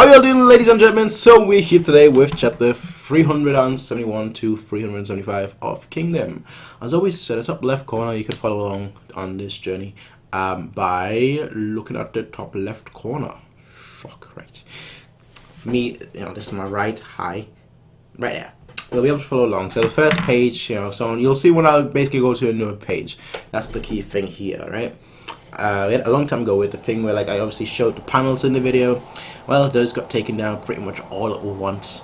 you all doing, ladies and gentlemen? So we're here today with chapter 371 to 375 of Kingdom. As always, at the top left corner, you can follow along on this journey by looking at the top left corner. Shock, right? For me, this is my right high, right there. You'll be able to follow along. So the first page, so you'll see when I basically go to a new page. That's the key thing here, right? We had a long time ago with the thing where I obviously showed the panels in the video. Well, those got taken down pretty much all at once.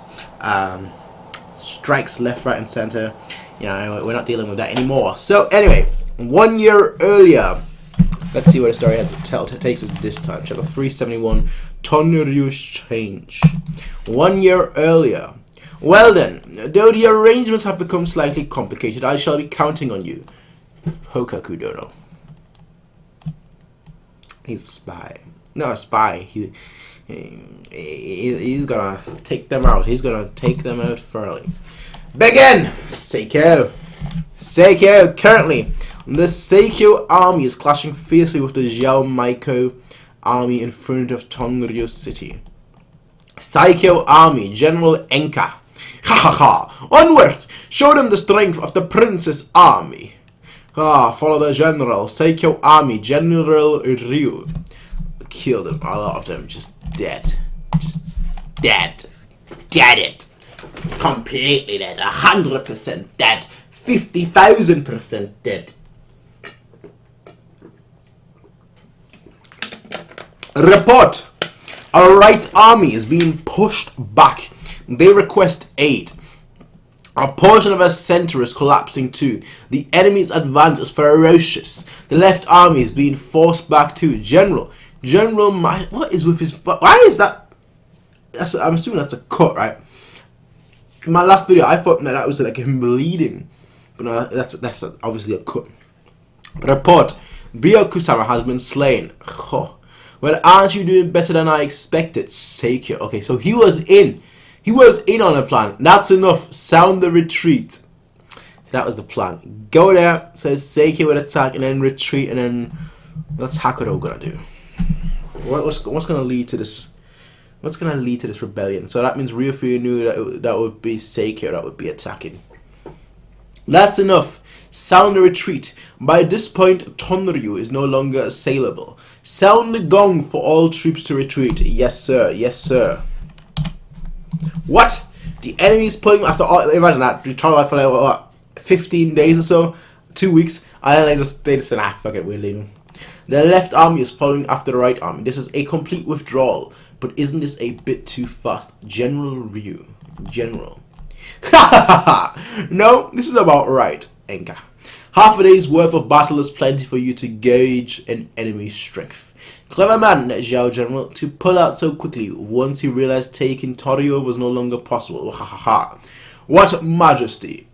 Strikes left, right and center. We're not dealing with that anymore. So anyway, 1 year earlier, let's see where the story takes us this time. Chapter 371, Tonryu's Change. 1 year earlier. Well then, though the arrangements have become slightly complicated, I shall be counting on you. Hokaku Dono. He's a spy. Not a spy. He's gonna take them out. He's gonna take them out thoroughly. Begin! Seikyo. Currently, the Seikyo army is clashing fiercely with the Xiao Maiko army in front of Tonryo City. Seikyo army, General Enka. Ha ha ha! Onward! Show them the strength of the prince's army. Follow the general. Seikyo army, General Ryu. Killed them. A lot of them just dead. Just dead. Dead. Completely dead. 100% dead. 50,000% dead. Report. Our right army is being pushed back. They request aid. A portion of our center is collapsing too. The enemy's advance is ferocious. The left army is being forced back too. General, what is with his? Why is that? I'm assuming that's a cut, right? In my last video, I thought that was like him bleeding, but no, that's obviously a cut. Report: Byaku-sama has been slain. Oh. Well, aren't you doing better than I expected, Seikyo? Okay, so he was in on the plan. That's enough. Sound the retreat. That was the plan. Go there, says Seikyo would attack, and then retreat, and then what's Hakuto gonna do? What's gonna lead to this? What's gonna lead to this rebellion? So that means Ryufu knew that would be Seikyo that would be attacking. That's enough. Sound the retreat. By this point, Tonryu is no longer assailable. Sound the gong for all troops to retreat. Yes, sir. Yes, sir. What? The enemy is pulling after all. Imagine that. You talk for what, 15 days or so, 2 weeks, and then they just said, fuck it, we're leaving. The left army is following after the right army. This is a complete withdrawal, but isn't this a bit too fast, General Ryu? General. No, this is about right, Enka. Half a day's worth of battle is plenty for you to gauge an enemy's strength. Clever man, Xiao General, to pull out so quickly once he realized taking Tonryo was no longer possible. Ha ha ha. What majesty.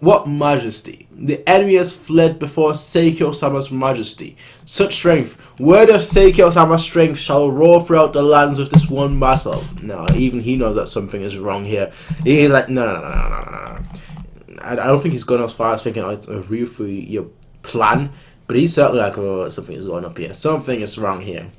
What majesty. The enemy has fled before Seikyo-sama's majesty. Such strength. Word of Seikyo-sama's strength shall roar throughout the lands with this one battle. No, even he knows that something is wrong here. He's like, no. I don't think he's gone as far as thinking, it's a Ryufu your plan. But he's certainly like, something is going up here. Something is wrong here.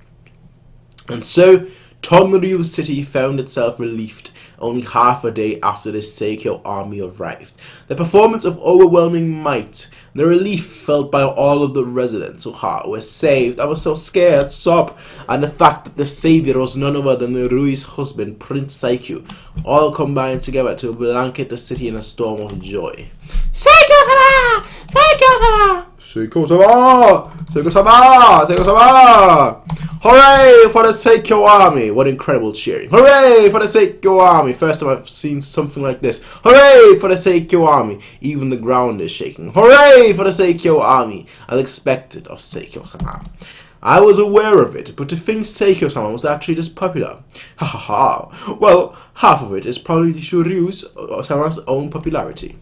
And so, Tonryu's city found itself relieved only half a day after the Seikyo army arrived. The performance of overwhelming might, the relief felt by all of the residents who were saved. I was so scared, sob, and the fact that the savior was none other than Rui's husband, Prince Seikyo, all combined together to blanket the city in a storm of joy. Seikyo-sama! Seikyo-sama! Seikyo-sama! Seikyo-sama! Seikyo-sama! Hooray for the Seikyo army! What incredible cheering. Hooray for the Seikyo army! First time I've seen something like this. Hooray for the Seikyo army! Even the ground is shaking. Hooray for the Seikyo army! As expected of Seikyo-sama. I was aware of it, but to think Seikyo-sama was actually this popular. Ha ha ha. Well, half of it is probably Ryu's-sama's own popularity.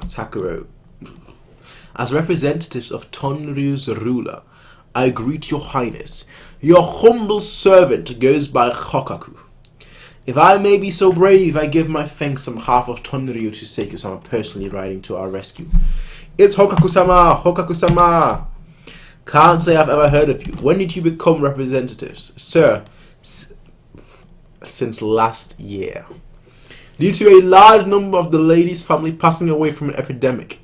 Sakura. As representatives of Tonryu's ruler, I greet your highness. Your humble servant goes by Hokaku. If I may be so brave, I give my thanks on behalf of Tonryu to Seikyo-sama personally riding to our rescue. It's Hokaku-sama! Hokaku-sama! Can't say I've ever heard of you. When did you become representatives? Sir, since last year. Due to a large number of the lady's family passing away from an epidemic,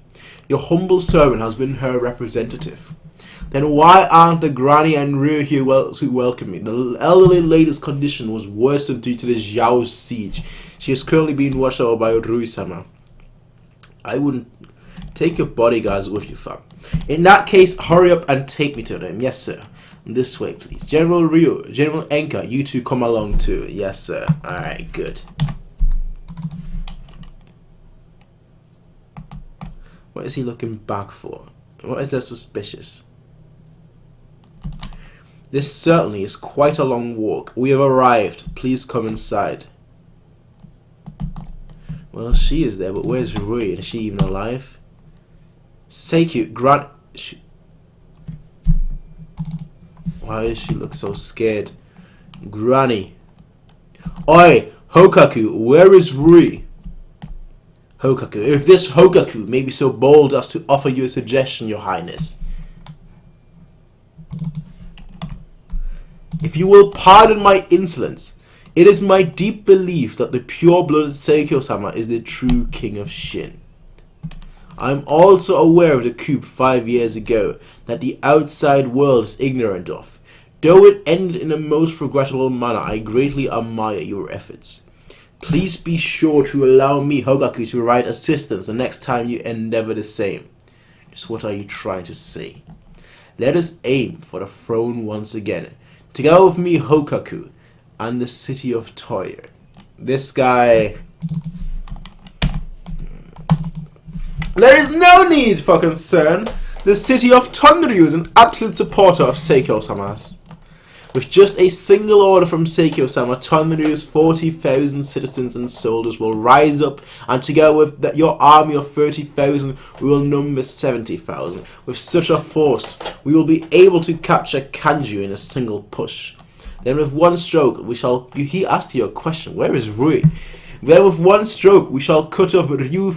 your humble servant has been her representative. Then why aren't the granny and Ryu here to welcome me? The elderly lady's condition was worsened due to the Zhao siege. She is currently being watched over by Rui-sama. I wouldn't take your bodyguards with you, fam. In that case, hurry up and take me to them. Yes, sir. This way, please. General Ryu, General Enka, you two come along too. Yes, sir. Alright, good. What is he looking back for? What is there suspicious? This certainly is quite a long walk. We have arrived. Please come inside. Well, she is there, but where's Rui? Is she even alive? Seikyu, why does she look so scared? Granny. Oi, Hokaku, where is Rui? Hokaku, if this Hokaku may be so bold as to offer you a suggestion, your highness. If you will pardon my insolence, it is my deep belief that the pure-blooded Seikyo-sama is the true king of Shin. I am also aware of the coup 5 years ago that the outside world is ignorant of. Though it ended in a most regrettable manner, I greatly admire your efforts. Please be sure to allow me, Hogaku, to provide assistance the next time you endeavor the same. Just what are you trying to say? Let us aim for the throne once again. Together with me, Hokaku, and the city of Toya. This guy... There is no need for concern. The city of Tonryu is an absolute supporter of Seikyo-sama's. With just a single order from Seikyo-sama, Tonryu's 40,000 citizens and soldiers will rise up, and together with your army of 30,000, we will number 70,000. With such a force, we will be able to capture Kanju in a single push. Then with one stroke, we shall... He asked you a question. Where is Rui? Then with one stroke, we shall cut off Ryu...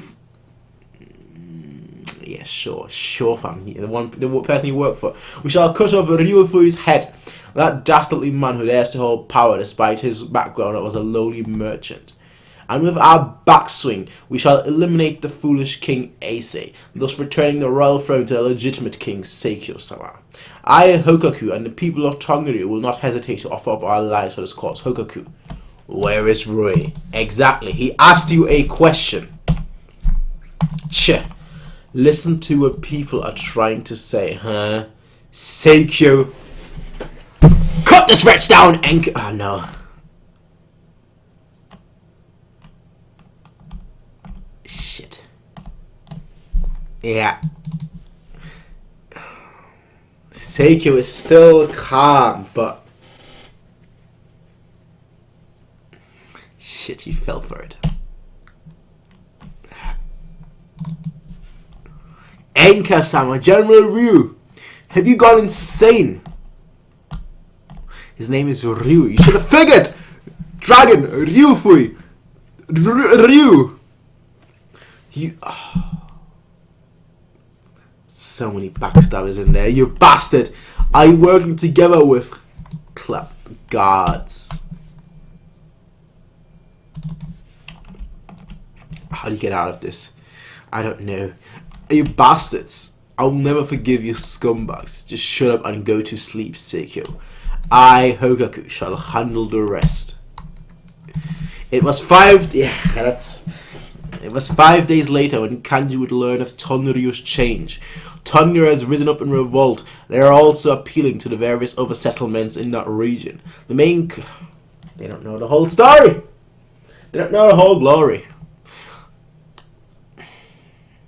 Yeah, sure, fam. The person you work for. We shall cut off Ryufui's head. That dastardly man who dares to hold power despite his background was a lowly merchant. And with our backswing, we shall eliminate the foolish King Ace, thus returning the royal throne to the legitimate King Seikyo-sama. I, Hokaku, and the people of Tonryu will not hesitate to offer up our lives for this cause. Hokaku, where is Rui? Exactly, he asked you a question. Listen to what people are trying to say, huh? Seikyo. Cut this wretch down, Enka. Oh, no. Shit. Yeah. Seikyo is still calm, but... Shit, he fell for it. Enka-sama, General Ryu, have you gone insane? His name is Ryu. You should have figured! Dragon, Ryufui, Ryu. You... Oh. So many backstabbers in there, you bastard! Are you working together with... Clap guards? How do you get out of this? I don't know. You bastards! I'll never forgive you scumbags. Just shut up and go to sleep, Seikyo. I, Hokaku, shall handle the rest. It was 5 days later when Kanji would learn of Tonryu's change. Tonryu has risen up in revolt. They are also appealing to the various other settlements in that region. They don't know the whole story. They don't know the whole glory.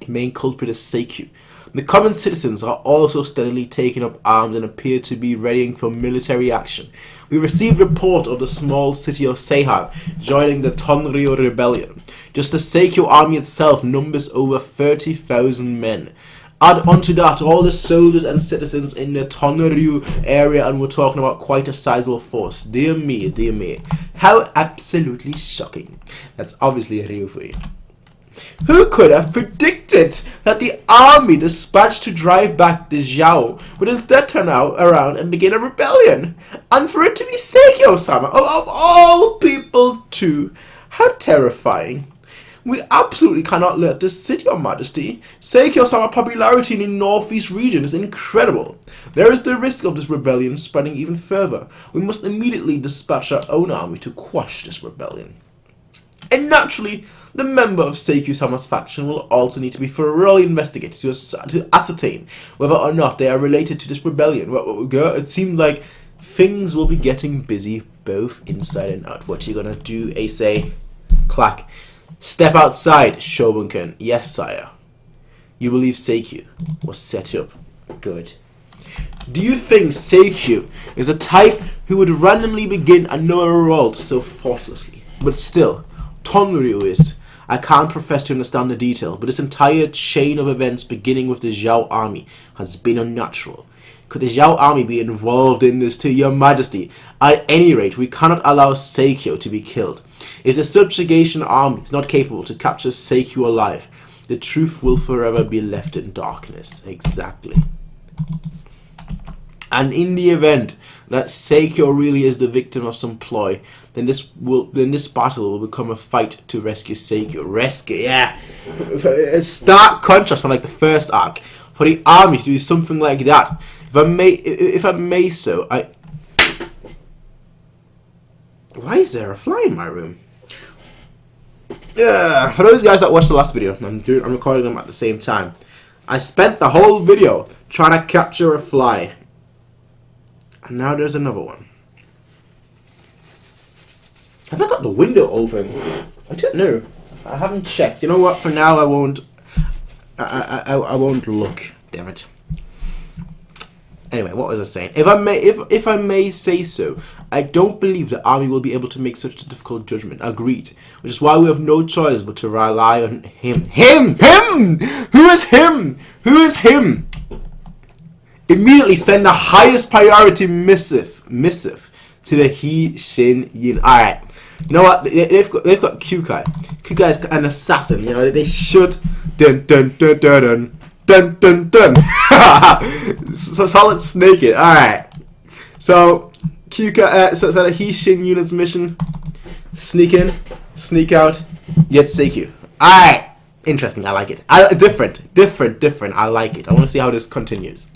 Main culprit is Seikyu. The common citizens are also steadily taking up arms and appear to be readying for military action. We received report of the small city of Seihan joining the Tonryu rebellion. Just the Seikyo army itself numbers over 30,000 men. Add onto that all the soldiers and citizens in the Tonryu area and we're talking about quite a sizable force. Dear me, dear me. How absolutely shocking. That's obviously Ryufui. Who could have predicted that the army dispatched to drive back the Zhao would instead turn around and begin a rebellion? And for it to be Seikyo-sama, of all people too. How terrifying. We absolutely cannot let this sit, Your Majesty. Seikyo-sama's popularity in the northeast region is incredible. There is the risk of this rebellion spreading even further. We must immediately dispatch our own army to quash this rebellion. And naturally, the member of Seikyo-sama's faction will also need to be thoroughly investigated to ascertain whether or not they are related to this rebellion. It seems like things will be getting busy both inside and out. What are you gonna do, Ace? Clack. Step outside, Shogun-kun. Yes, sire. You believe Seikyo was set up. Good. Do you think Seikyo is a type who would randomly begin another revolt so thoughtlessly? But still, Tonryu is. I can't profess to understand the detail, but this entire chain of events beginning with the Zhao army has been unnatural. Could the Zhao army be involved in this too, Your Majesty? At any rate, we cannot allow Seikyo to be killed. If the subjugation army is not capable to capture Seikyo alive, the truth will forever be left in darkness. Exactly. And in the event that Seikyo really is the victim of some ploy, then this battle will become a fight to rescue Seikyo. Rescue, yeah. A stark contrast from like the first arc. For the army to do something like that. If I may so, why is there a fly in my room? Yeah. For those guys that watched the last video, I'm recording them at the same time. I spent the whole video trying to capture a fly, and now there's another one. Have I got the window open? I don't know. I haven't checked. You know what? For now, I won't. I won't look. Damn it. Anyway, what was I saying? If I may say so, I don't believe the army will be able to make such a difficult judgment. Agreed. Which is why we have no choice but to rely on him. Him! Who is him? Who is him? Immediately send the highest priority missive to the He Shin Yin. Alright. You know what? They've got Kukai. Kukai is an assassin. You know, they should dun dun dun dun dun. Dun dun dun. So let's snake it. Alright. So Kuka so the He Shin unit's mission. Sneak in, sneak out, yet Seikyo. Alright. Interesting, I like it. Different. I like it. I want to see how this continues.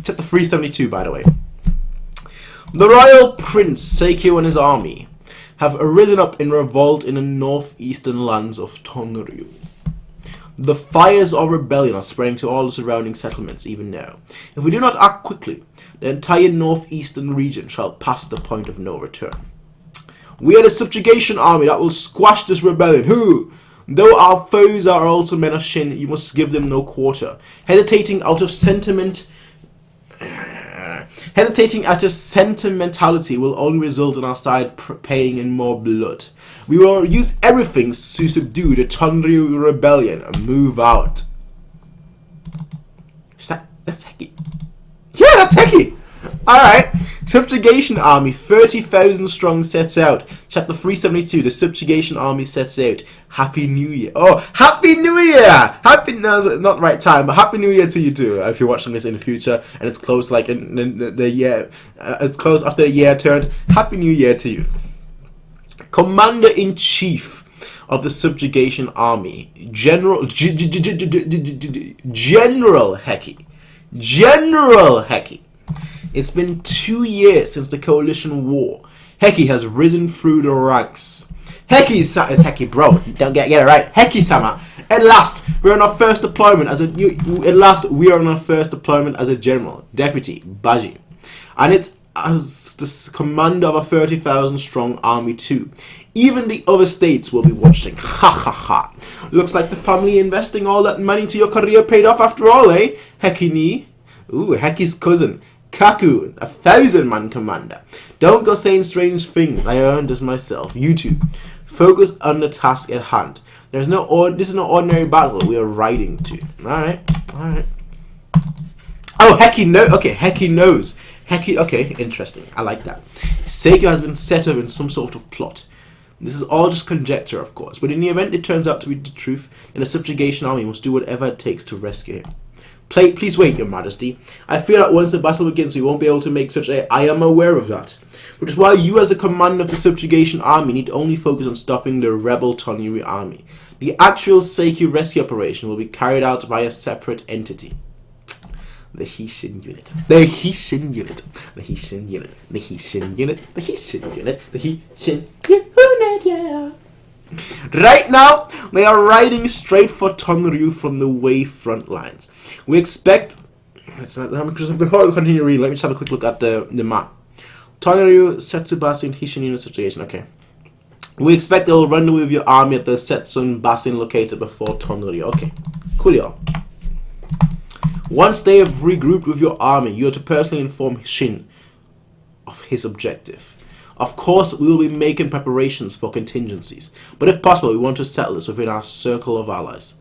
Chapter 372, by the way. The royal prince Seikyo and his army have arisen up in revolt in the northeastern lands of Tonryu. The fires of rebellion are spreading to all the surrounding settlements even now. If we do not act quickly, the entire northeastern region shall pass the point of no return. We are the subjugation army that will squash this rebellion. Who? Though our foes are also men of Shin, you must give them no quarter. Hesitating out of sentimentality will only result in our side paying in more blood. We will use everything to subdue the Tonryu rebellion and move out. That's Heki. Yeah, that's Heki! Alright. Subjugation army, 30,000 strong, sets out. Chapter 372, the subjugation army sets out. Happy New Year. Oh, Happy New Year! No, not the right time, but Happy New Year to you too. If you're watching this in the future and it's close like in the year, it's close after the year turned. Happy New Year to you. Commander-in-Chief of the subjugation army, General Heki. General Heki. It's been 2 years since the coalition war. Heki has risen through the ranks. It's Heki, bro. Don't get it right. Heki-sama. At last, we're on our first deployment as a general, Deputy Baji, and it's as the commander of a 30,000 strong army too. Even the other states will be watching. Ha ha ha. Looks like the family investing all that money to your career paid off after all, eh? Heki ni. Ooh, Heki's cousin. Kaku, 1,000-man commander. Don't go saying strange things. I earned this myself. You two, focus on the task at hand. This is no ordinary battle we are riding to. Alright. Oh, Heki knows. Okay, Heki knows. Okay, interesting. I like that. Seikyo has been set up in some sort of plot. This is all just conjecture, of course, but in the event it turns out to be the truth, then the subjugation army must do whatever it takes to rescue him. Please wait, Your Majesty. I fear that once the battle begins, we won't be able to make such a... I am aware of that. Which is why you, as the commander of the subjugation army, need to only focus on stopping the rebel Tonryu army. The actual Seikyu rescue operation will be carried out by a separate entity. The Hishin unit. The Hishin unit. The Hishin unit. The Hishin unit. The Hishin unit. The Hishin unit, yeah. Right now, they are riding straight for Tonryu from the Wei front lines. We expect... Before we continue reading, let me just have a quick look at the map. Tonryu, Setsubashi, and Hishin unit situation. Okay. We expect they will rendezvous with your army at the Setsun Basin located before Tonryu. Okay. Coolio. Once they have regrouped with your army, you are to personally inform Shin of his objective. Of course, we will be making preparations for contingencies, but if possible, we want to settle this within our circle of allies.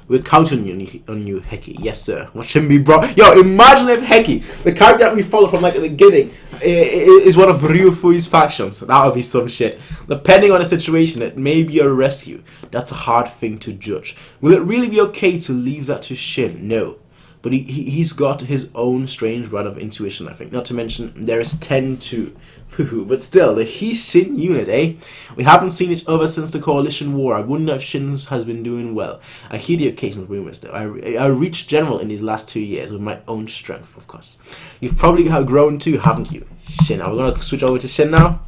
We're counting on you, Heki. Yes, sir. Watch him be brought. Yo, imagine if Heki, the character that we follow from like the beginning, is one of Ryufui's factions. That would be some shit. Depending on the situation, it may be a rescue. That's a hard thing to judge. Will it really be okay to leave that to Shin? No. But he's got his own strange run of intuition, I think. Not to mention, there is 10 too. But still, the Hishin unit, eh? We haven't seen each other since the Coalition War. I wonder if Shin has been doing well. I hear the occasional rumors, though. I reached general in these last 2 years with my own strength, of course. You've probably grown too, haven't you? Shin. Are we going to switch over to Shin now?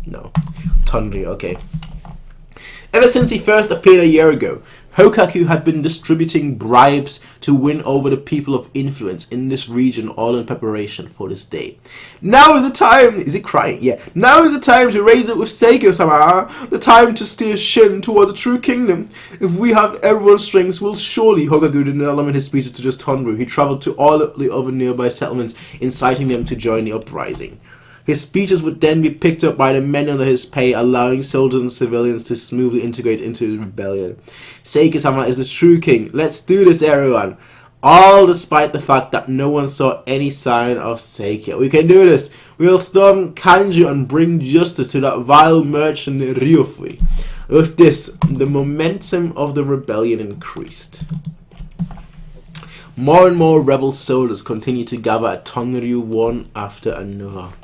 No. Tonryu, okay. Ever since he first appeared a year ago, Hokaku had been distributing bribes to win over the people of influence in this region, all in preparation for this day. Now is the time... Is he crying? Yeah. Now is the time to raise it with Seikyo-sama. The time to steer Shin towards a true kingdom. If we have everyone's strengths, we'll surely... Hokaku did not limit his speeches to just Tonryu. He travelled to all the other nearby settlements, inciting them to join the uprising. His speeches would then be picked up by the men under his pay, allowing soldiers and civilians to smoothly integrate into the rebellion. Seikyo-sama is the true king. Let's do this, everyone. All despite the fact that no one saw any sign of Seikyo. We can do this. We'll storm Kanju and bring justice to that vile merchant Ryufui. With this, the momentum of the rebellion increased. More and more rebel soldiers continue to gather at Tonryu one after another.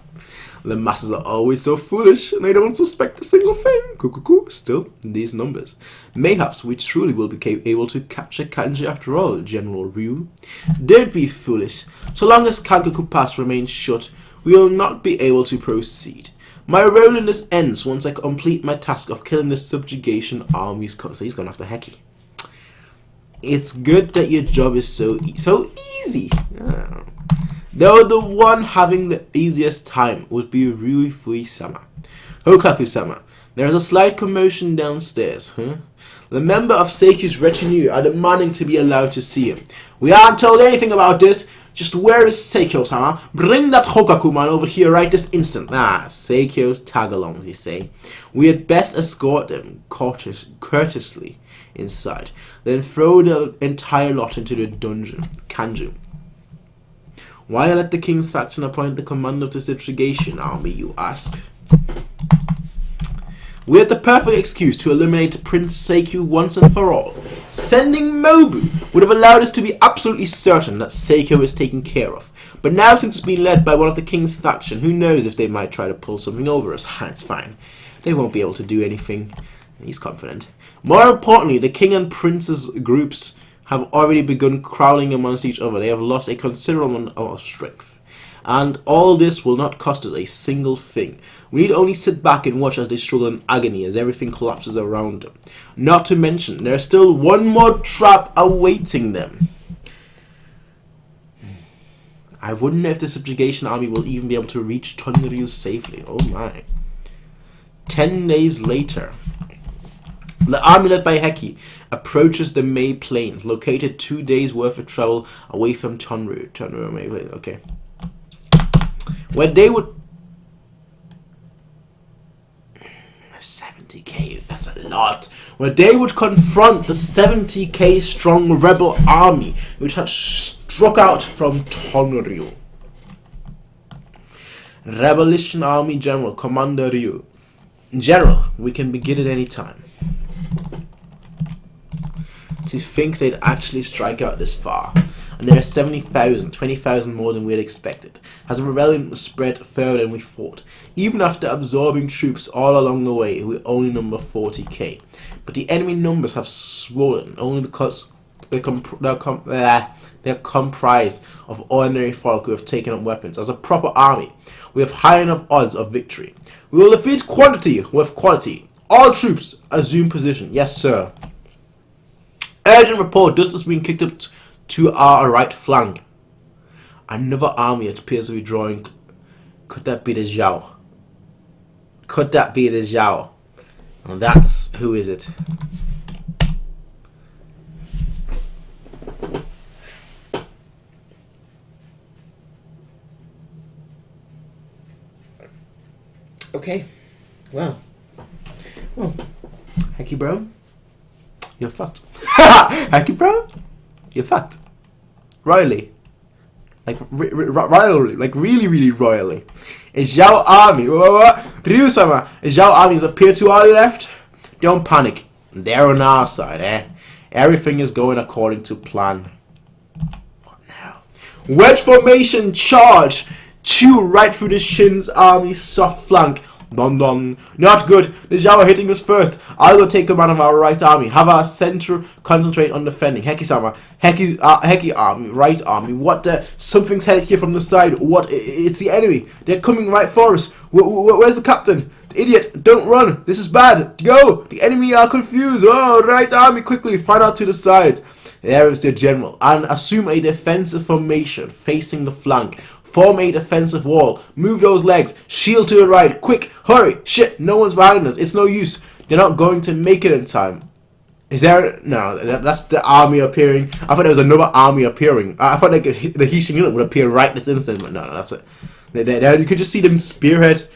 The masses are always so foolish, and they don't suspect a single thing. Still, these numbers. Mayhaps we truly will be able to capture Kanji after all, General Ryu. Don't be foolish. So long as Kankaku Pass remains shut, we will not be able to proceed. My role in this ends once I complete my task of killing the subjugation armies. So he's going after Heki. It's good that your job is so easy. Oh. Though the one having the easiest time would be Ryufui-sama. Hokaku-sama, there is a slight commotion downstairs, huh? The member of Seikyu's retinue are demanding to be allowed to see him. We aren't told anything about this. Just where is Seikyo-sama? Bring that Hokaku-man over here right this instant. Seikyo's tagalongs, you say. We had best escort them courteously inside, then throw the entire lot into the dungeon. Kanju. Why let the king's faction appoint the commander of the subjugation army, you ask? We had the perfect excuse to eliminate Prince Seikyu once and for all. Sending Mobu would have allowed us to be absolutely certain that Seikyo is taken care of. But now, since it's been led by one of the king's faction, who knows if they might try to pull something over us. It's fine. They won't be able to do anything. He's confident. More importantly, the king and prince's groups have already begun crowding amongst each other. They have lost a considerable amount of strength. And all this will not cost us a single thing. We need only sit back and watch as they struggle in agony as everything collapses around them. Not to mention, there's still one more trap awaiting them. I wonder if the subjugation army will even be able to reach Tonryu safely. Oh my. 10 days later, the army led by Heki approaches the Mei Plains, located 2 days worth of travel away from Tonryu. Mei Plains, okay. Where they would... 70k, that's a lot. Where they would confront the 70k strong rebel army, which had struck out from Tonryu. Revolution Army General Commander Ryu. General, we can begin at any time. To think they'd actually strike out this far. And there are 70,000, 20,000 more than we had expected, as the rebellion spread further than we thought. Even after absorbing troops all along the way, we only number 40k. But the enemy numbers have swollen only because they're comprised of ordinary folk who have taken up weapons. As a proper army, we have high enough odds of victory. We will defeat quantity with quality. All troops, assume position. Yes, sir. Urgent report, dust has been kicked up to our right flank. Another army appears to be drawing. Could that be the Zhao? Could that be the Zhao? Well, that's... who is it? Okay. Well, Hecky bro, you're fucked. Hecky bro, you're fucked. Royally. Like, royally. Like, really royally. A Zhao army. Ryu-sama. A Zhao army has appeared to our left. Don't panic. They're on our side, eh? Everything is going according to plan. What now? Wedge formation, charge. Chew right through the Shin's army's soft flank. Dun dun. Not good. The Zhao are hitting us first. I'll go take command of our right army. Have our center concentrate on defending. Heki-sama. Heki army. Right army. What the? Something's headed here from the side. What? It's the enemy. They're coming right for us. Where's the captain? The idiot. Don't run. This is bad. Go. The enemy are confused. Oh, right army. Quickly. Find out to the side. There is the general. And assume a defensive formation facing the flank. Form a defensive wall. Move those legs. Shield to the right. Quick. Hurry. Shit. No one's behind us. It's no use. They're not going to make it in time. Is there... No. That's the army appearing. I thought there was another army appearing. I thought like the Hishin unit would appear right this instant. But no, that's it. There, you could just see them spearhead.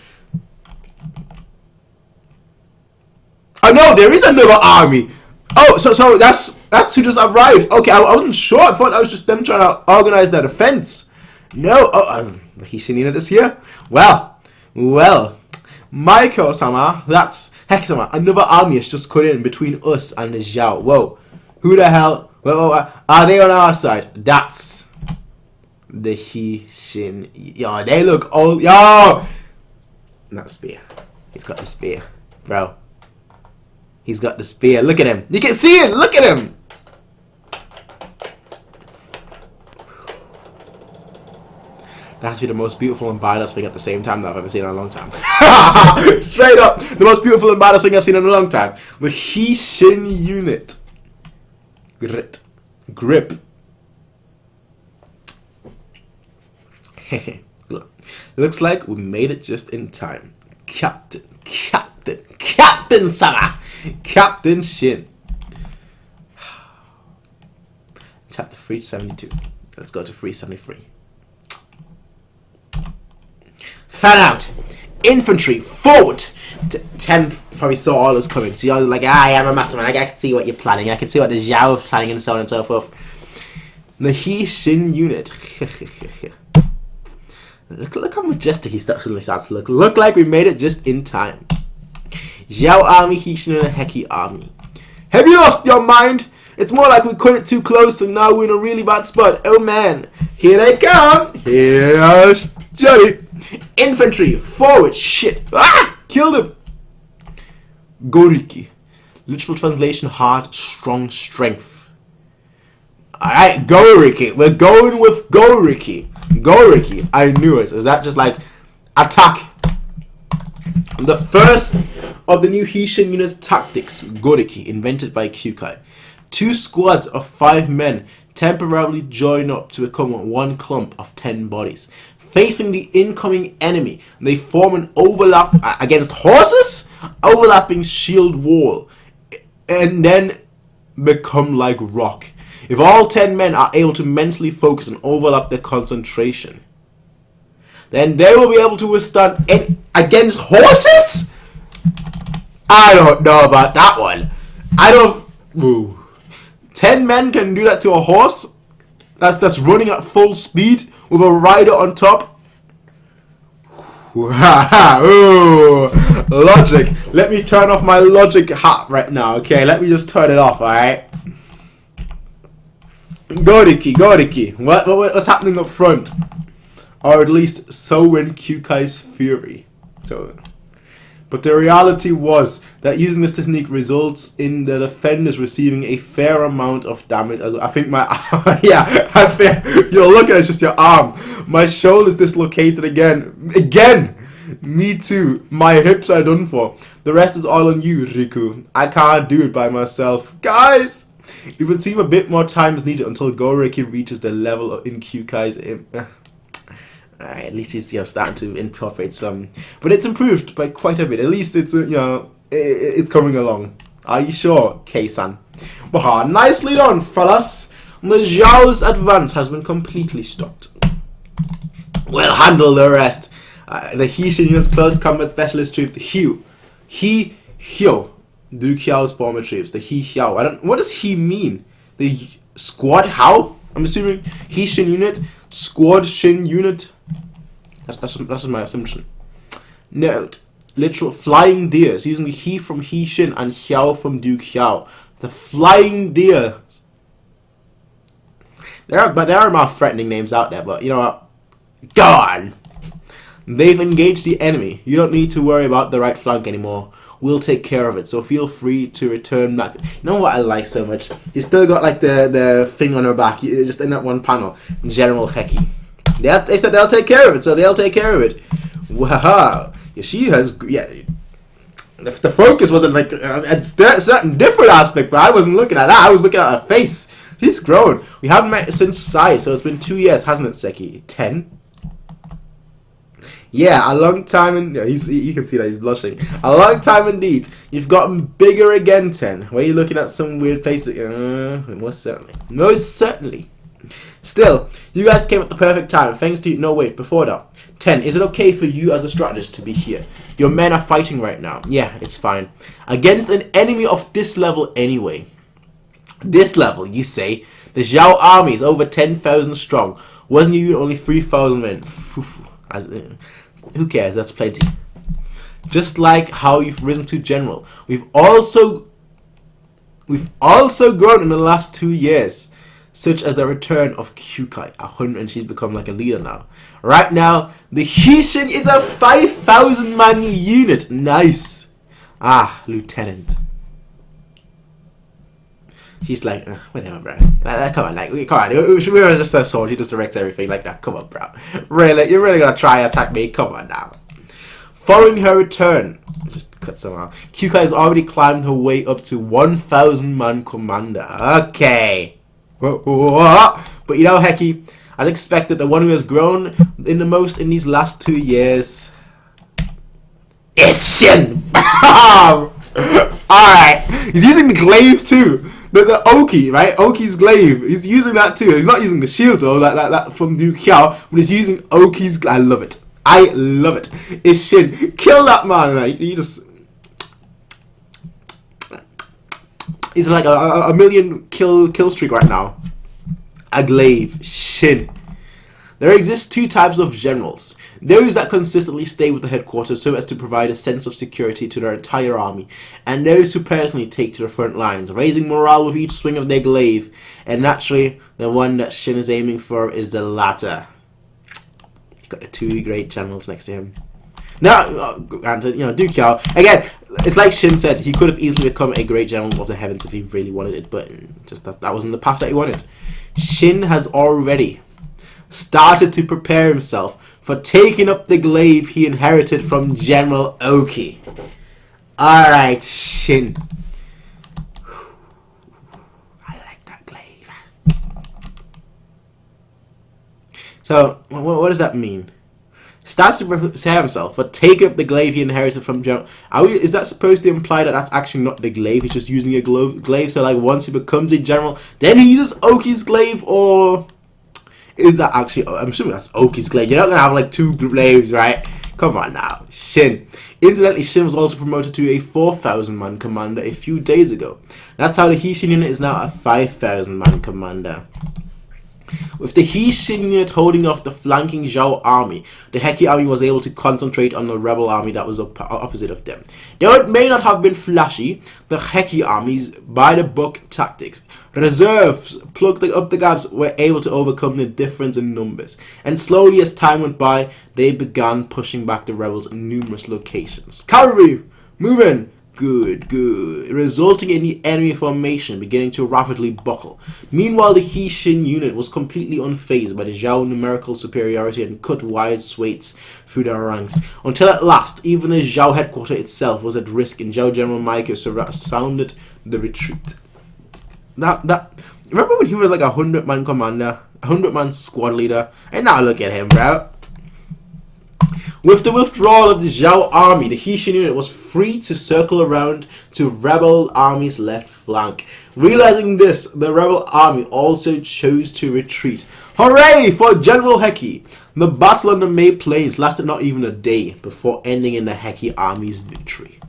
Oh no. There is another army. Oh, so that's who just arrived. Okay, I wasn't sure. I thought that was just them trying to organize their defense. No, the Hishin unit is here. Well, Maiko-sama, that's Hex-sama. Another army has just cut in between us and the Zhao. Whoa, who the hell? Whoa, are they on our side? That's the Hishin. Yo, they look old. Yo, not spear. He's got the spear, bro. He's got the spear. Look at him. You can see it. Look at him. That has to be the most beautiful and badass thing at the same time that I've ever seen in a long time. Straight up, the most beautiful and badass thing I've seen in a long time. The Hishin unit. Grip. Look, looks like we made it just in time. Captain Saga. Captain Shin. Chapter 372. Let's go to 373. Fan out. Infantry, forward. 10 probably saw all this coming. So you're like, I am a mastermind. I can see what you're planning. I can see what the Zhao is planning and so on and so forth. The Hishin unit. Look how majestic he starts to look. Look like we made it just in time. Zhao army, Hishin and a Heki army. Have you lost your mind? It's more like we cut it too close and now we're in a really bad spot. Oh man. Here they come. Here's Johnny. Infantry, forward, shit. Ah! Killed him. Goriki. Literal translation, hard, strong, strength. Alright, Goriki. We're going with Goriki. Goriki. I knew it. Is that just like attack? The first of the new Hishin unit tactics, Goriki, invented by Kyukai. 2 squads of 5 men temporarily join up to become one clump of 10 bodies. Facing the incoming enemy, they form an overlap against horses, overlapping shield wall, and then become like rock. If all 10 men are able to mentally focus and overlap their concentration, then they will be able to withstand against horses? I don't know about that one. I don't... Ooh. 10 men can do that to a horse? That's running at full speed with a rider on top? Ooh, logic. Let me turn off my logic hat right now, okay? Let me just turn it off, alright? Goriki. What's happening up front? Or at least so went Kyukai's fury. But the reality was that using this technique results in the defenders receiving a fair amount of damage. I think my you're looking at it's just your arm. My shoulder's dislocated again. Me too. My hips are done for. The rest is all on you, Riku. I can't do it by myself, guys. It would seem a bit more time is needed until Goriki reaches the level in Kyukai's. Alright, at least he's starting to incorporate some, but it's improved by quite a bit. At least it's it's coming along. Are you sure, K-san? Well, nicely done, fellas. The Zhao's advance has been completely stopped. We'll handle the rest. The Hishin unit's close combat specialist troop, the Hyo, Duke Xiao's former troops, the Xiao. What does he mean? The squad how? I'm assuming Hishin unit, squad Shin unit. That's my assumption. Note, literal flying deers, using the He from Hishin and Xiao from Duke Xiao. The flying deers. There are more threatening names out there, but you know what? Go on! They've engaged the enemy. You don't need to worry about the right flank anymore. We'll take care of it, so feel free to return back. You know what I like so much? He's still got like the thing on her back, just in that one panel. General Heki. They said they'll take care of it, so they'll take care of it. Wow. Yeah, she has... Yeah. The focus wasn't like... a certain different aspect, but I wasn't looking at that. I was looking at her face. She's grown. We haven't met since Sai, so it's been 2 years, hasn't it, Seki? 10? Yeah, a long time, and you can see that he's blushing. A long time indeed. You've gotten bigger again, 10. Where are you looking at some weird face? Most certainly. Still, you guys came at the perfect time. Thanks to you. No, wait, before that. 10. Is it okay for you as a strategist to be here? Your men are fighting right now. Yeah, it's fine. Against an enemy of this level anyway. This level, you say? The Zhao army is over 10,000 strong. Wasn't you only 3,000 men? Who cares? That's plenty. Just like how you've risen to general. We've also grown in the last 2 years. Such as the return of Kyukai, 100, and she's become like a leader now. Right now, the Hishin is a 5,000 man unit. Nice. Lieutenant. She's like, whatever, bro. Come on, we were just a sword. He just directs everything like that. Come on, bro. Really, you're really gonna try and attack me? Come on now. Following her return, just cut some out. Kyukai has already climbed her way up to 1,000 man commander. Okay. But you know, Heki, as expected, the one who has grown in the most in these last 2 years is Shin. Alright, he's using the glaive too. The Oki, right? Oki's glaive. He's using that too. He's not using the shield though, that from Duke Xiao, but he's using Oki's. I love it. It's Shin. Kill that man. Right? He's like a million kill streak right now. A glaive. Shin. There exist 2 types of generals. Those that consistently stay with the headquarters so as to provide a sense of security to their entire army, and those who personally take to the front lines, raising morale with each swing of their glaive. And naturally, the one that Shin is aiming for is the latter. He's got the 2 great generals next to him. Now, granted, Duke Xiao, again, it's like Shin said, he could have easily become a great general of the heavens if he really wanted it, but just that wasn't the path that he wanted. Shin has already started to prepare himself for taking up the glaive he inherited from General Oki. Alright, Shin. I like that glaive. So, what does that mean? Starts to prepare himself for taking up the glaive he inherited from General. Is that supposed to imply that that's actually not the glaive? He's just using a glaive. So, like, once he becomes a general, then he uses Oki's glaive, or is that actually? I'm assuming that's Oki's glaive. You're not gonna have like 2 glaives, right? Come on now, Shin. Incidentally, Shin was also promoted to a 4,000 man commander a few days ago. That's how the Hishin unit is now a 5,000 man commander. With the Hishin unit holding off the flanking Zhao army, the Heki army was able to concentrate on the rebel army that was opposite of them. Though it may not have been flashy, the Heki army's by-the-book tactics, reserves plugged up the gaps, were able to overcome the difference in numbers, and slowly as time went by, they began pushing back the rebels in numerous locations. Cavalry, move in! Good, resulting in the enemy formation beginning to rapidly buckle. Meanwhile, the Hishin unit was completely unfazed by the Zhao numerical superiority and cut wide swathes through their ranks, until at last, even the Zhao headquarters itself was at risk and Zhao General Maiko sounded the retreat. Remember when he was like a 100-man commander, a 100-man squad leader? And now look at him, bro. With the withdrawal of the Zhao army, the Hishin unit was free to circle around to rebel army's left flank. Realizing this, the rebel army also chose to retreat. Hooray for General Heki! The battle on the Mei Plains lasted not even a day before ending in the Heki army's victory.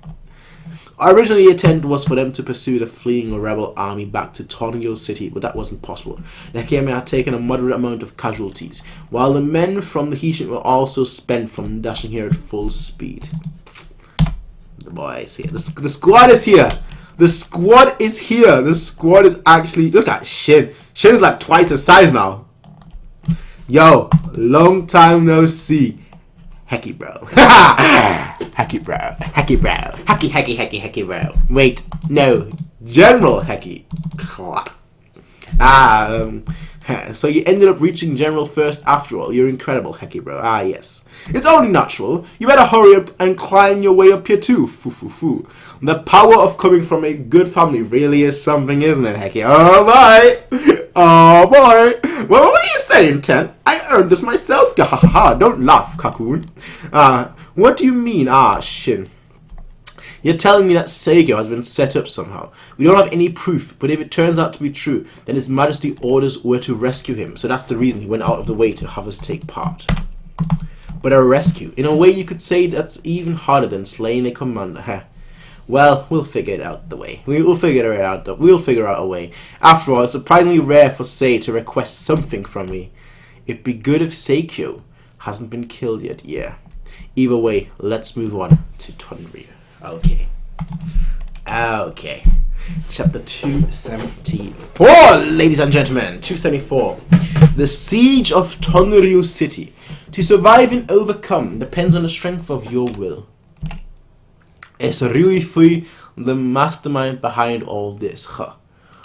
Originally, the intent was for them to pursue the fleeing rebel army back to Tonryo City, but that wasn't possible. The Heki army had taken a moderate amount of casualties, while the men from the Hishin were also spent from dashing here at full speed. The boys here. The squad is here. The squad is here. The squad is actually... Look at Shin. Shin is like twice the size now. Yo, long time no see. Heki bro. Heki bro. Heki bro. Heki bro. Wait, no. General Heki. So you ended up reaching General first after all. You're incredible, Heki bro. Ah, yes. It's only natural. You better hurry up and climb your way up here too. Foo. The power of coming from a good family really is something, isn't it, Heki? Oh, boy. Oh, boy. Well, what are you saying, Ten? I earned this myself. Gahaha. Don't laugh, Kakun. What do you mean? Shin. You're telling me that Seikyo has been set up somehow. We don't have any proof, but if it turns out to be true, then His Majesty orders were to rescue him. So that's the reason he went out of the way to have us take part. But a rescue? In a way you could say that's even harder than slaying a commander. Well, we'll figure it out the way. We'll figure out a way. After all, it's surprisingly rare for Sei to request something from me. It'd be good if Seikyo hasn't been killed yet. Yeah. Either way, let's move on to Tonryu. Okay. Chapter 274, ladies and gentlemen. 274. The Siege of Tonryu City. To survive and overcome depends on the strength of your will. Is Ryuifui the mastermind behind all this?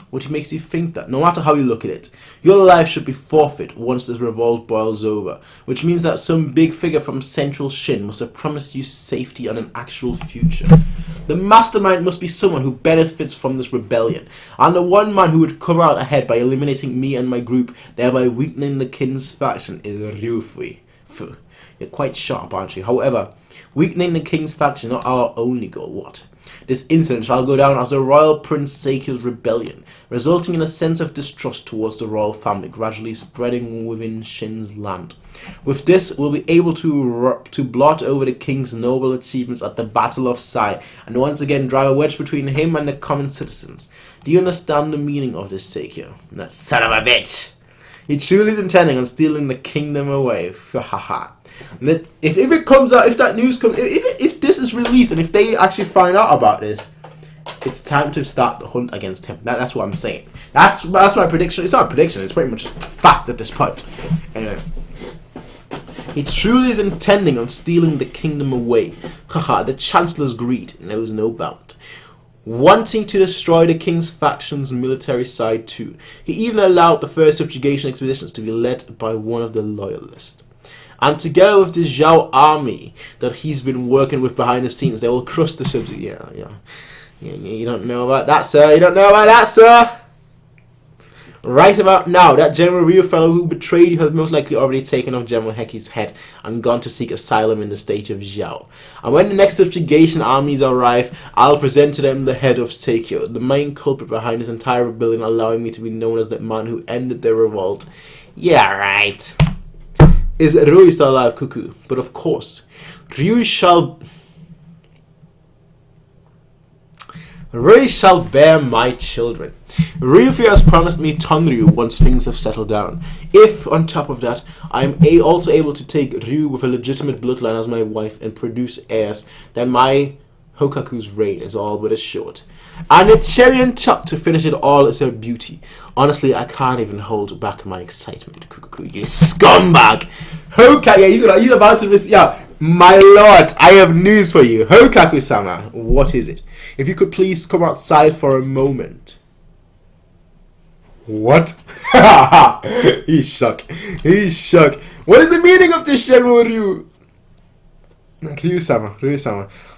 What makes you think that? No matter how you look at it, your life should be forfeit once this revolt boils over, which means that some big figure from Central Shin must have promised you safety and an actual future. The mastermind must be someone who benefits from this rebellion, and the one man who would come out ahead by eliminating me and my group, thereby weakening the King's faction, is Ryuifui. You're quite sharp, aren't you? However, weakening the King's faction is not our only goal. What? This incident shall go down as the Royal Prince Seikyo's rebellion, resulting in a sense of distrust towards the royal family gradually spreading within Shin's land. With this, we'll be able to blot over the King's noble achievements at the Battle of Sai, and once again drive a wedge between him and the common citizens. Do you understand the meaning of this, Seikyo? That son of a bitch! He truly is intending on stealing the kingdom away. Haha. If it comes out, if that news comes, if this is released, and if they actually find out about this, it's time to start the hunt against him. That's what I'm saying. That's my prediction. It's not a prediction. It's pretty much a fact at this point. Anyway, he truly is intending on stealing the kingdom away. Haha. The Chancellor's greed knows no bound. Wanting to destroy the King's faction's military side too. He even allowed the first subjugation expeditions to be led by one of the loyalists. And together with the Zhao army that he's been working with behind the scenes, they will crush the subjugation. Yeah, you don't know about that, sir. You don't know about that, sir. Right about now, that General Ryu fellow who betrayed you has most likely already taken off General Heki's head and gone to seek asylum in the state of Zhao. And when the next subjugation armies arrive, I'll present to them the head of Seikyo, the main culprit behind this entire rebellion, allowing me to be known as the man who ended the revolt. Yeah, right. Is Ryu still alive, Cuckoo? But of course, Ryu shall... Rei shall bear my children. Ryufi has promised me Tonryu once things have settled down. If, on top of that, I am also able to take Ryu with a legitimate bloodline as my wife and produce heirs, then my Hokaku's reign is all but assured. And a cherry on top to finish it all is her beauty. Honestly, I can't even hold back my excitement. Kukuku, you scumbag! He's about to miss. Yeah, my lord, I have news for you. Hokaku-sama, what is it? If you could please come outside for a moment. What? He's shocked. He's shocked. What is the meaning of this, General Ryu? Ryu-sama.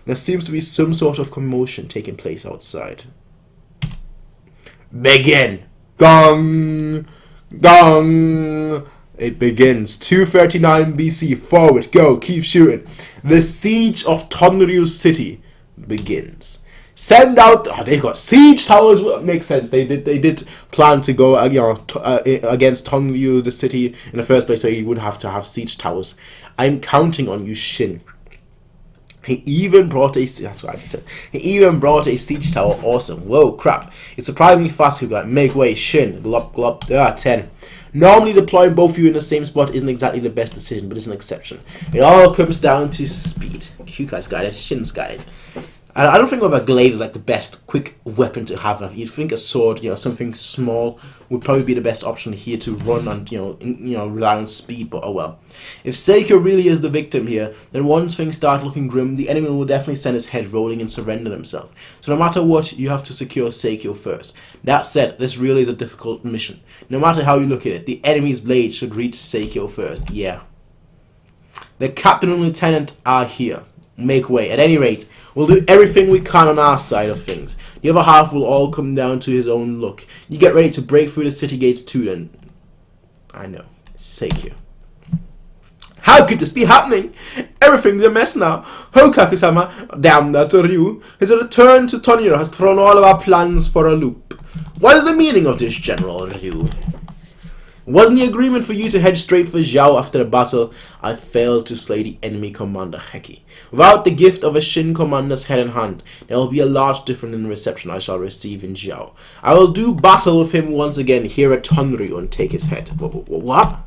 There seems to be some sort of commotion taking place outside. Begin! Gong! Gong! It begins. 239 BC. Forward. Go. Keep shooting. The siege of Tonryu's city begins. Send out. Oh, they've got siege towers. Well, makes sense. They did plan to go against Tonryu, the city, in the first place, so he would have to have siege towers. I'm counting on you, Shin. He even brought a. That's what I just said. He even brought a siege tower. Awesome. Whoa, crap! It's surprisingly fast. You got make way, Shin. Glop glop. There are 10. Normally, deploying both of you in the same spot isn't exactly the best decision, but it's an exception. It all comes down to speed. You guys got it. Shin's got it. I don't think a glaive is like the best quick weapon to have. You'd think a sword, something small would probably be the best option here to run on, rely on speed. But oh well. If Seikyo really is the victim here, then once things start looking grim, the enemy will definitely send his head rolling and surrender himself. So no matter what, you have to secure Seikyo first. That said, this really is a difficult mission. No matter how you look at it, the enemy's blade should reach Seikyo first. Yeah. The captain and lieutenant are here. Make way. At any rate, we'll do everything we can on our side of things. The other half will all come down to his own luck. You get ready to break through the city gates too then. I know. Seikyo. How could this be happening? Everything's a mess now. Hokaku-sama, damn that Ryu, his return to Tonryu has thrown all of our plans for a loop. What is the meaning of this, General Ryu? Wasn't the agreement for you to head straight for Zhao after the battle? I failed to slay the enemy commander Heki. Without the gift of a Shin commander's head in hand, there will be a large difference in the reception I shall receive in Zhao. I will do battle with him once again here at Tonryu and take his head. What?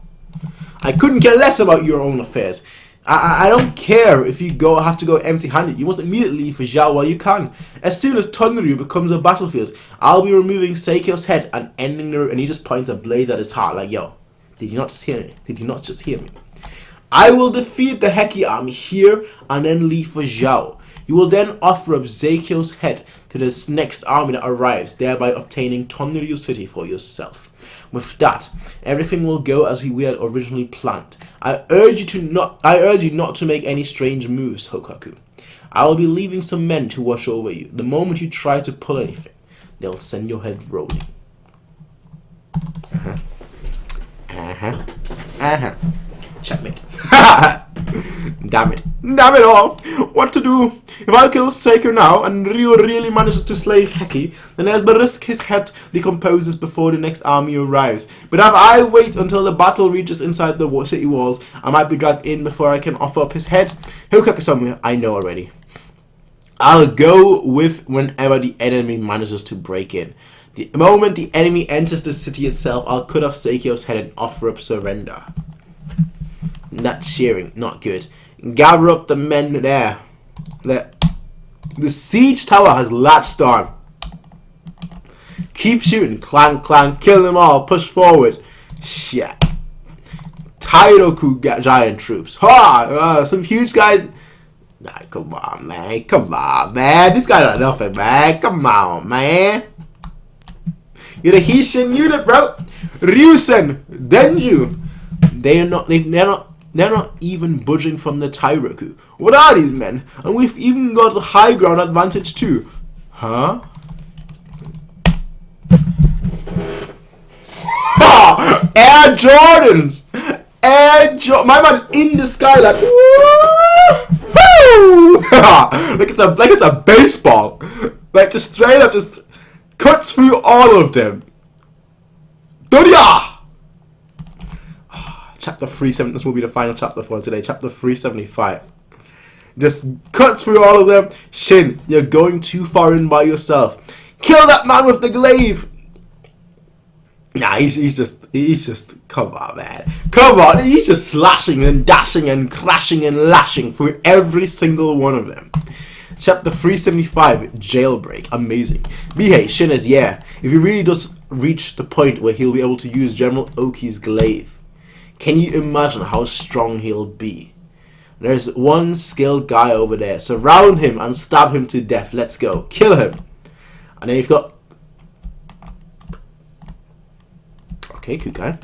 I couldn't care less about your own affairs. I don't care if you have to go empty-handed. You must immediately leave for Zhao while you can. As soon as Tonryu becomes a battlefield, I'll be removing Seikyo's head and ending the. And he just points a blade at his heart, like, yo, did you not just hear me? Did you not just hear me? I will defeat the Heki army here and then leave for Zhao. You will then offer up Seikyo's head to this next army that arrives, thereby obtaining Tonryu city for yourself. With that, everything will go as we had originally planned. I urge you not to make any strange moves, Hokaku. I will be leaving some men to watch over you. The moment you try to pull anything, they'll send your head rolling. Checkmate. Damn it all. What to do? If I kill Seikyo now and Ryu really manages to slay Heki, then there's the risk his head decomposes before the next army arrives. But if I wait until the battle reaches inside the city walls, I might be dragged in before I can offer up his head. Hokaku-sama, I know already. I'll go with whenever the enemy manages to break in. The moment the enemy enters the city itself, I'll cut off Seikyo's head and offer up surrender. Not cheering, not good. Gather up the men there. The siege tower has latched on. Keep shooting. Clang, clang. Kill them all. Push forward. Shit. Tairoku giant troops. Ha! Some huge guys. Nah, come on, man. Come on, man. These guys are nothing, man. Come on, man. You're the Hishin unit, bro. Ryusen. Denju. They're not even budging from the Tairoku. What are these men? And we've even got a high ground advantage too. Huh? Ha! Air Jordans! My man's in the sky like woo! like it's a baseball. Like just straight up just cuts through all of them. Doria! Chapter 370, this will be the final chapter for today. Chapter 375. Just cuts through all of them. Shin, you're going too far in by yourself. Kill that man with the glaive. Nah, he's just, come on, man. Come on, he's just slashing and dashing and crashing and lashing through every single one of them. Chapter 375, Jailbreak. Amazing. Bihei, Shin is, yeah, if he really does reach the point where he'll be able to use General Oki's glaive, can you imagine how strong he'll be? There's one skilled guy over there. Surround him and stab him to death. Let's go. Kill him. And then you've got... Okay, good guy.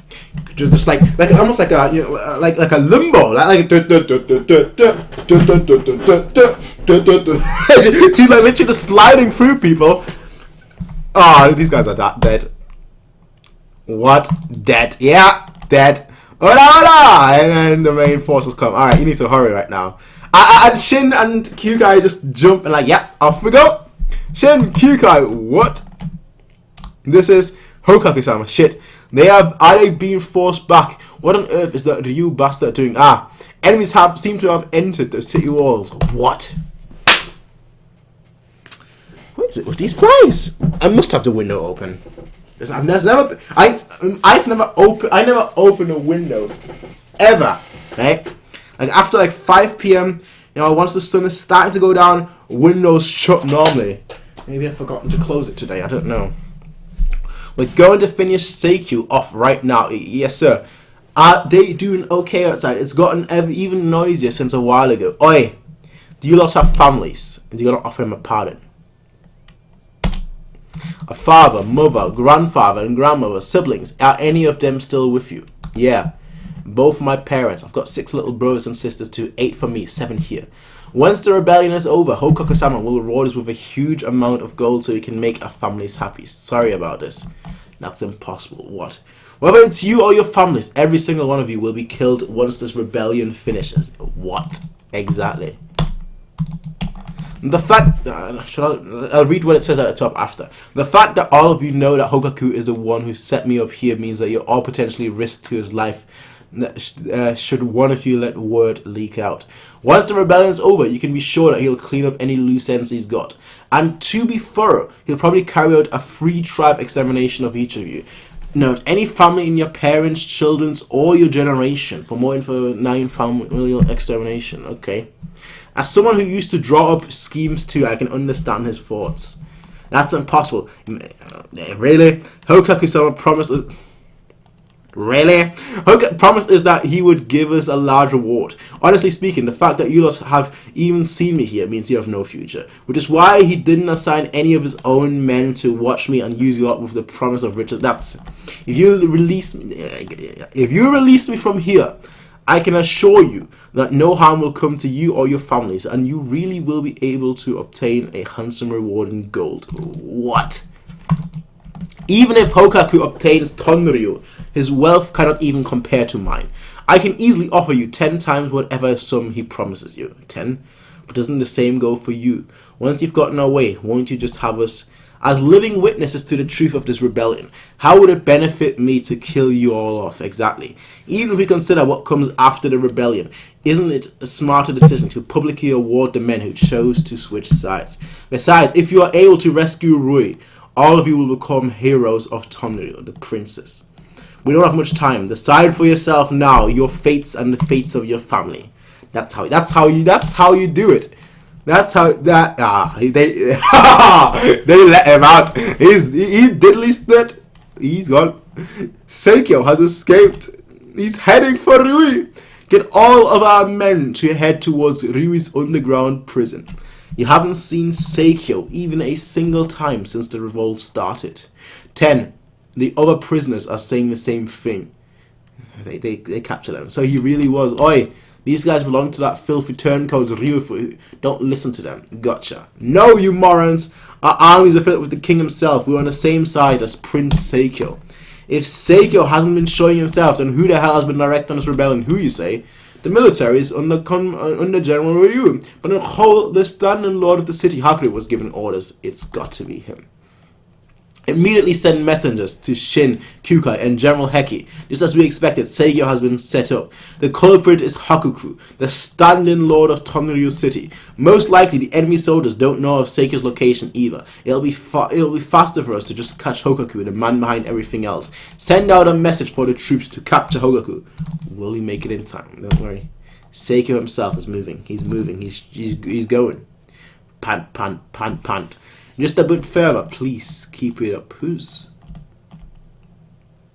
Just like almost like a, you know, like a limbo, like she's like literally just sliding through people. Oh, these guys are dead. What? Dead? Yeah, dead. Oh, and then the main forces come. All right, you need to hurry right now. And Shin and Kyukai just jump and like, yeah, off we go. Shin, Kyukai, what? This is Hokaku-sama. Shit. Are they being forced back? What on earth is that Ryu bastard doing? Enemies seem to have entered the city walls. What? What is it with these flies? I must have the window open. I never open the windows ever. Right? Like after like 5 p.m. You know, once the sun is starting to go down, windows shut normally. Maybe I've forgotten to close it today. I don't know. We're going to finish Seikyu off right now. Yes, sir. Are they doing okay outside? It's gotten even noisier since a while ago. Oi, do you lot have families? Do you gotta offer them a pardon? A father, mother, grandfather, and grandmother, siblings. Are any of them still with you? Yeah. Both my parents. I've got 6 little brothers and sisters too. 8 for me, 7 here. Once the rebellion is over, Hokaku-sama will reward us with a huge amount of gold so we can make our families happy. Sorry about this. That's impossible. What? Whether it's you or your families, every single one of you will be killed once this rebellion finishes. What? Exactly. The fact... I'll read what it says at the top after. The fact that all of you know that Hokaku is the one who set me up here means that you're all potentially risked to his life should one of you let word leak out. Once the rebellion is over, you can be sure that he'll clean up any loose ends he's got. And to be thorough, he'll probably carry out a free tribe examination of each of you. Note, any family in your parents, children's, or your generation. For more info, 9 familial extermination. Okay. As someone who used to draw up schemes too, I can understand his thoughts. That's impossible. Really? Hokaku-sama promised... Really? Promise is that he would give us a large reward. Honestly speaking, the fact that you lot have even seen me here means you have no future. Which is why he didn't assign any of his own men to watch me and use you lot with the promise of riches. That's... If you release me from here, I can assure you that no harm will come to you or your families, and you really will be able to obtain a handsome reward in gold. What? Even if Hokaku obtains Tonryu, his wealth cannot even compare to mine. I can easily offer you 10 times whatever sum he promises you. 10? But doesn't the same go for you? Once you've gotten our way, won't you just have us as living witnesses to the truth of this rebellion? How would it benefit me to kill you all off? Exactly. Even if we consider what comes after the rebellion, isn't it a smarter decision to publicly award the men who chose to switch sides? Besides, if you are able to rescue Rui, all of you will become heroes of Tonryu, the princess. We don't have much time. Decide for yourself now your fates and the fates of your family. That's how you do it. That's how they they let him out. He diddly snit. He's gone. Seikyo has escaped. He's heading for Rui. Get all of our men to head towards Ryui's underground prison. You haven't seen Seikyo even a single time since the revolt started. 10. The other prisoners are saying the same thing. They captured him. So he really was. Oi, these guys belong to that filthy turncoat Ryufu. Don't listen to them. Gotcha. No, you morons. Our armies are filled with the king himself. We're on the same side as Prince Seikyo. If Seikyo hasn't been showing himself, then who the hell has been directing this rebellion? Who, you say? The military is under General Ryu. But the standing lord of the city, Haku, was given orders. It's got to be him. Immediately send messengers to Shin, Kukai, and General Heki. Just as we expected, Seikyo has been set up. The culprit is Hakuku, the standing lord of Tonryu City. Most likely, the enemy soldiers don't know of Seikyo's location either. It'll be faster for us to just catch Hokaku, the man behind everything else. Send out a message for the troops to capture Hokaku. Will he make it in time? Don't worry. Seikyo himself is moving. He's moving. He's going. Pant, pant, pant, pant. Just a bit further, please keep it up. Is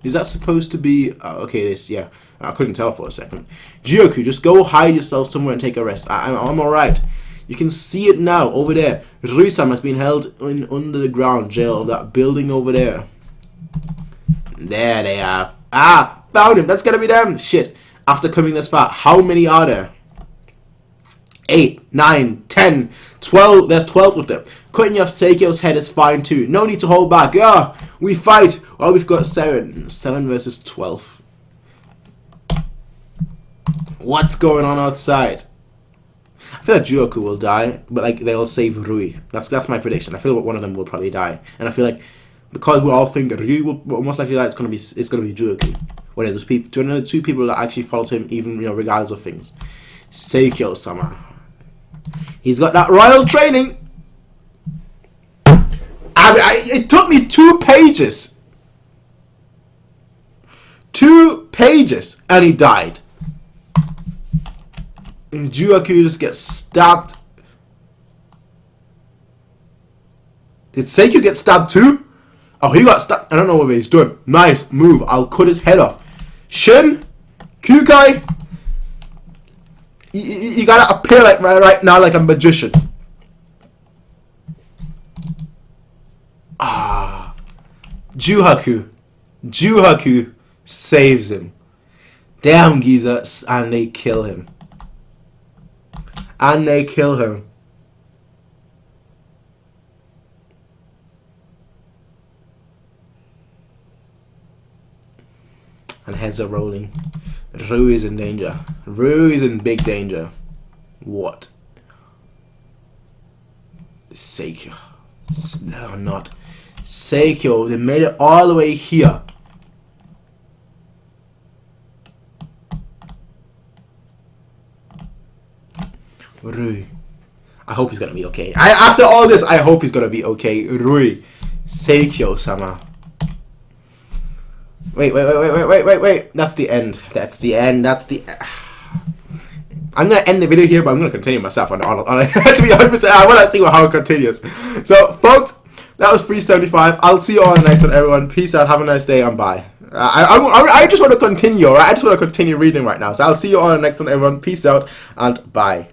that supposed to be? Okay, this, yeah. I couldn't tell for a second. Jioku, just go hide yourself somewhere and take a rest. I'm alright. You can see it now, over there. Rui-san has been held in under the ground jail of that building over there. There they are. Ah, found him. That's gonna be them. Shit. After coming this far, how many are there? 8, 9, 10, 12. There's 12 of them. Cutting off Seikyo's head is fine too. No need to hold back. Yeah, we fight. Oh, we've got 7. 7 versus 12. What's going on outside? I feel like Jioku will die, but like they'll save Rui. That's my prediction. I feel like one of them will probably die, and I feel like because we all think Rui will most likely die, it's gonna be Jioku. One of those people, two people that actually followed him, even regardless of things. Seikyo-sama. He's got that royal training. It took me 2 pages. 2 pages, and he died. And Jioku just gets stabbed. Did Seikyo get stabbed too? Oh, he got stabbed. I don't know what he's doing. Nice move. I'll cut his head off. Shin, Kukai, you gotta appear like right now like a magician. Ah, Juhaku saves him. Damn, Giza, and they kill him. And they kill him. And heads are rolling. Rui is in danger. Rui is in big danger. What? Seikyo. No, not. Seikyo, they made it all the way here. Rui. I hope he's gonna be okay. After all this, I hope he's gonna be okay. Rui. Seikyo-sama. Wait. That's the end. I'm gonna end the video here, but I'm gonna continue myself on to be 100%. I wanna see how it continues. So, folks, that was 375. I'll see you all in the next one, everyone. Peace out. Have a nice day, and bye. I just want to continue. Right? I just want to continue reading right now. So I'll see you all in the next one, everyone. Peace out and bye.